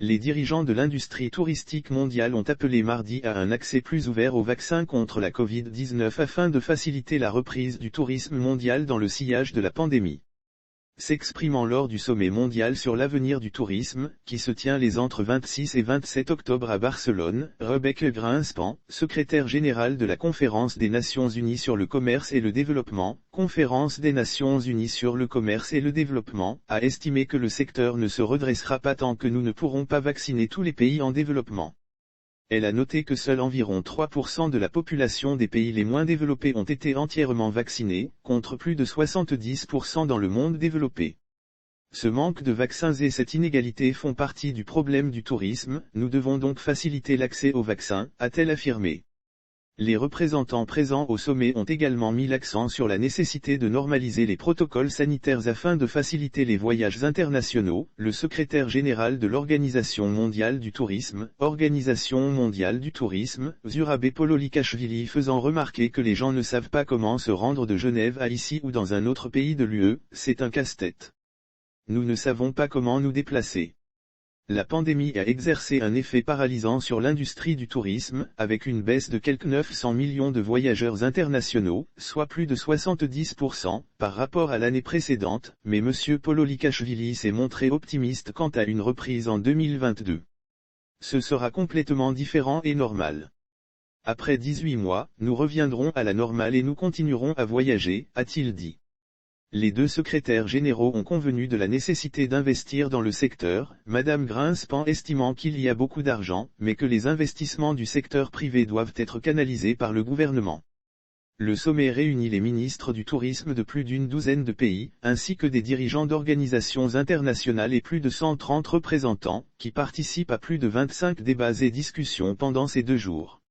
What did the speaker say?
Les dirigeants de l'industrie touristique mondiale ont appelé mardi à un accès plus ouvert aux vaccins contre la Covid-19 afin de faciliter la reprise du tourisme mondial dans le sillage de la pandémie. S'exprimant lors du sommet mondial sur l'avenir du tourisme, qui se tient les entre 26 et 27 octobre à Barcelone, Rebecca Grinspan, secrétaire générale de la Conférence des Nations Unies sur le commerce et le développement, Conférence des Nations Unies sur le commerce et le développement, a estimé que le secteur ne se redressera pas tant que nous ne pourrons pas vacciner tous les pays en développement. Elle a noté que seuls environ 3% de la population des pays les moins développés ont été entièrement vaccinés, contre plus de 70% dans le monde développé. Ce manque de vaccins et cette inégalité font partie du problème du tourisme, nous devons donc faciliter l'accès aux vaccins, a-t-elle affirmé. Les représentants présents au sommet ont également mis l'accent sur la nécessité de normaliser les protocoles sanitaires afin de faciliter les voyages internationaux. Le secrétaire général de l'Organisation mondiale du tourisme, Zurabé Pololikashvili faisant remarquer que les gens ne savent pas comment se rendre de Genève à ici ou dans un autre pays de l'UE, c'est un casse-tête. Nous ne savons pas comment nous déplacer. La pandémie a exercé un effet paralysant sur l'industrie du tourisme, avec une baisse de quelques 900 millions de voyageurs internationaux, soit plus de 70%, par rapport à l'année précédente, mais M. Pololikashvili s'est montré optimiste quant à une reprise en 2022. Ce sera complètement différent et normal. Après 18 mois, nous reviendrons à la normale et nous continuerons à voyager, a-t-il dit. Les deux secrétaires généraux ont convenu de la nécessité d'investir dans le secteur, Madame Grinspan estimant qu'il y a beaucoup d'argent, mais que les investissements du secteur privé doivent être canalisés par le gouvernement. Le sommet réunit les ministres du tourisme de plus d'une douzaine de pays, ainsi que des dirigeants d'organisations internationales et plus de 130 représentants, qui participent à plus de 25 débats et discussions pendant ces 2 jours.